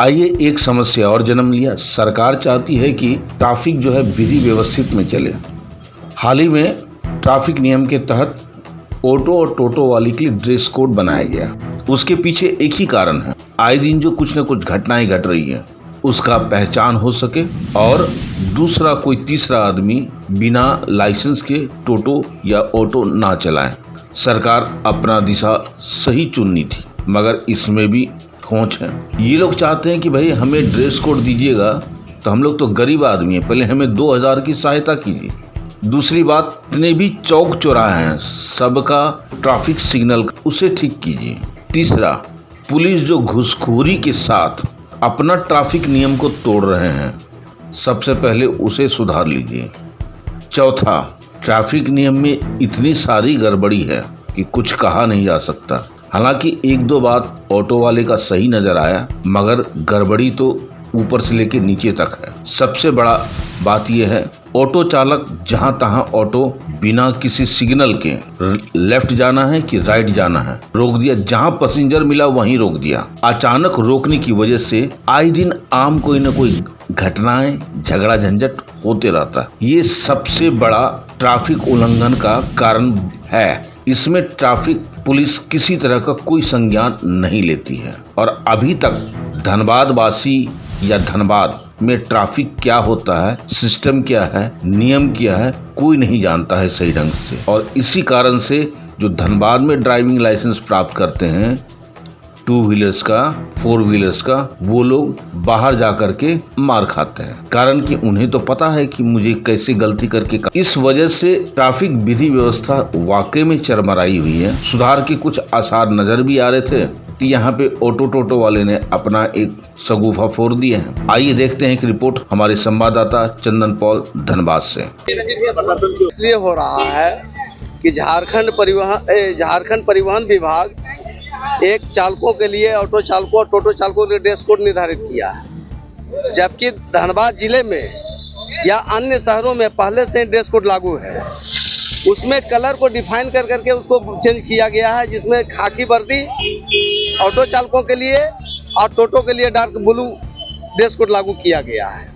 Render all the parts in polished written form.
आइए एक समस्या और जन्म लिया। सरकार चाहती है कि ट्रैफिक जो है विधि व्यवस्थित में चले। हाल ही में ट्रैफिक नियम के तहत ऑटो और टोटो वाले के लिए ड्रेस कोड बनाया गया। उसके पीछे एक ही कारण है, आए दिन जो कुछ न कुछ घटनाएं घट रही हैं उसका पहचान हो सके और दूसरा कोई तीसरा आदमी बिना लाइसेंस के टोटो या ऑटो ना चलाए। सरकार अपना दिशा सही चुननी थी, मगर इसमें भी खोच है। ये लोग चाहते हैं कि भाई हमें ड्रेस कोड दीजिएगा, तो हम लोग तो गरीब आदमी हैं, पहले हमें 2000 की सहायता कीजिए। दूसरी बात, जितने भी चौक चौराहे हैं सबका ट्रैफिक सिग्नल उसे ठीक कीजिए। तीसरा, पुलिस जो घूसखोरी के साथ अपना ट्रैफिक नियम को तोड़ रहे हैं, सबसे पहले उसे सुधार लीजिए। चौथा, ट्रैफिक नियम में इतनी सारी गड़बड़ी है कि कुछ कहा नहीं जा सकता। हालांकि एक दो बात ऑटो वाले का सही नजर आया, मगर गड़बड़ी तो ऊपर से लेके नीचे तक है। सबसे बड़ा बात यह है, ऑटो चालक जहां तहां ऑटो बिना किसी सिग्नल के लेफ्ट जाना है कि राइट जाना है रोक दिया, जहां पैसेंजर मिला वहीं रोक दिया। अचानक रोकने की वजह से आए दिन आम कोई न कोई घटनाएं, झगड़ा झंझट होते रहता। ये सबसे बड़ा ट्रैफिक उल्लंघन का कारण है। इसमें ट्रैफिक पुलिस किसी तरह का कोई संज्ञान नहीं लेती है और अभी तक धनबाद वासी या धनबाद में ट्रैफिक क्या होता है, सिस्टम क्या है, नियम क्या है, कोई नहीं जानता है सही ढंग से। और इसी कारण से जो धनबाद में ड्राइविंग लाइसेंस प्राप्त करते हैं 2 व्हीलर्स का, 4 व्हीलर्स का, वो लोग बाहर जा करके मार खाते हैं, कारण कि उन्हें तो पता है कि मुझे कैसे गलती करके। इस वजह से ट्रैफिक विधि व्यवस्था वाकई में चरमराई हुई है। सुधार के कुछ आसार नजर भी आ रहे थे कि यहाँ पे ऑटो टोटो वाले ने अपना एक शगुफा फोड़ दिया है। आइए देखते हैं एक रिपोर्ट हमारे संवाददाता चंदन पॉल धनबाद से। इसलिए हो रहा है कि झारखंड परिवहन विभाग एक चालकों के लिए, ऑटो चालकों और टोटो चालकों के लिए ड्रेस कोड निर्धारित किया है, जबकि धनबाद जिले में या अन्य शहरों में पहले से ड्रेस कोड लागू है। उसमें कलर को डिफाइन कर करके उसको चेंज किया गया है, जिसमें खाकी वर्दी ऑटो चालकों के लिए और टोटो के लिए डार्क ब्लू ड्रेस कोड लागू किया गया है।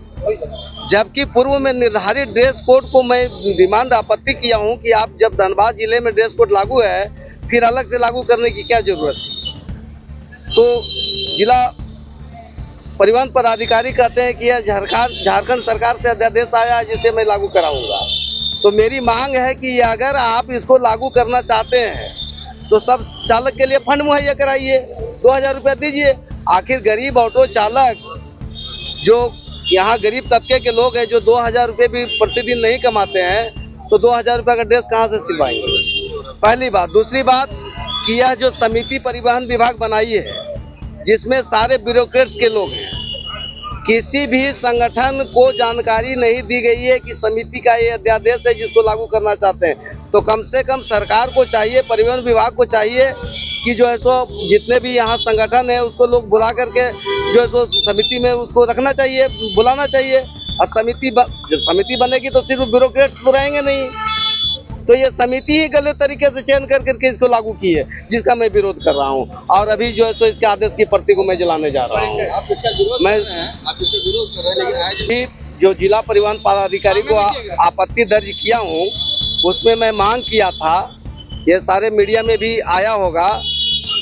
जबकि पूर्व में निर्धारित ड्रेस कोड को मैं डिमांड आपत्ति किया हूं कि आप जब धनबाद जिले में ड्रेस कोड लागू है फिर अलग से लागू करने की क्या जरूरत थी। तो जिला परिवहन पदाधिकारी कहते हैं कि यह झारखंड सरकार से अध्यादेश आया है जिसे मैं लागू कराऊंगा। तो मेरी मांग है कि अगर आप इसको लागू करना चाहते हैं तो सब चालक के लिए फंड मुहैया कराइए, 2000 रुपया दीजिए। आखिर गरीब ऑटो चालक जो यहाँ गरीब तबके के लोग हैं जो 2000 रुपये भी प्रतिदिन नहीं कमाते हैं, तो 2000 रुपये का ड्रेस कहाँ से सिलवाएंगे, पहली बात। दूसरी बात कि यह जो समिति परिवहन विभाग बनाई है जिसमें सारे ब्यूरोक्रेट्स के लोग हैं, किसी भी संगठन को जानकारी नहीं दी गई है कि समिति का ये अध्यादेश है जिसको लागू करना चाहते हैं। तो कम से कम सरकार को चाहिए, परिवहन विभाग को चाहिए कि जो है सो जितने भी यहाँ संगठन है उसको लोग बुला करके जो है सो समिति में उसको रखना चाहिए, बुलाना चाहिए। और जब समिति बनेगी तो सिर्फ ब्यूरोक्रेट्स तो रहेंगे नहीं। तो ये समिति ही गलत तरीके से चयन कर करके इसको लागू की है, जिसका मैं विरोध कर रहा हूँ। और अभी जो है सो इसके आदेश की प्रति को मैं जलाने जा रहा हूँ। मैं जो जिला परिवहन पदाधिकारी को आपत्ति दर्ज किया हूँ उसमें मैं मांग किया था, ये सारे मीडिया में भी आया होगा,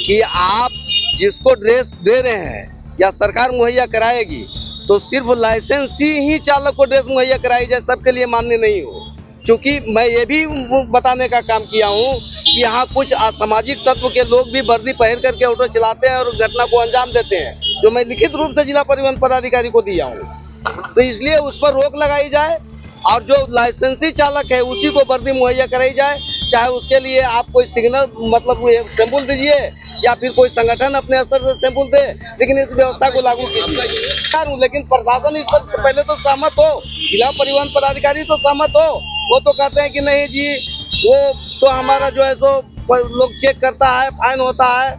कि आप जिसको ड्रेस दे रहे हैं या सरकार मुहैया कराएगी तो सिर्फ लाइसेंसी ही चालक को ड्रेस मुहैया कराई जाए, सबके लिए मान्य नहीं हो। क्योंकि मैं ये भी बताने का काम किया हूँ कि यहाँ कुछ असामाजिक तत्व के लोग भी वर्दी पहन करके ऑटो चलाते हैं और घटना को अंजाम देते हैं, जो मैं लिखित रूप से जिला परिवहन पदाधिकारी को दिया हूँ। तो इसलिए उस पर रोक लगाई जाए और जो लाइसेंसी चालक है उसी को वर्दी मुहैया कराई जाए, चाहे उसके लिए आप कोई सिग्नल मतलब सैंपल दीजिए या फिर कोई संगठन अपने स्तर से सैंपल दे, लेकिन इस व्यवस्था को लागू कीजिए। लेकिन प्रशासन इस पर पहले तो सहमत हो, जिला परिवहन पदाधिकारी तो सहमत हो। वो तो कहते हैं कि नहीं जी, वो तो हमारा जो है सो लोग चेक करता है, फाइन होता है,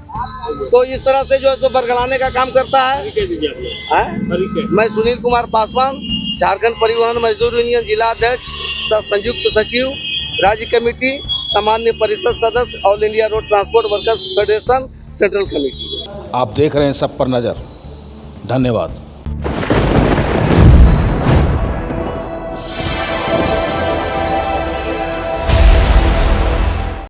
तो इस तरह से जो है सो बरगलाने का काम करता है। मैं सुनील कुमार पासवान, झारखंड परिवहन मजदूर यूनियन जिला अध्यक्ष, संयुक्त सचिव, राज्य कमेटी, सामान्य परिषद सदस्य, all India road transport workers federation, central committee. आप देख रहे हैं सब पर नजर। धन्यवाद।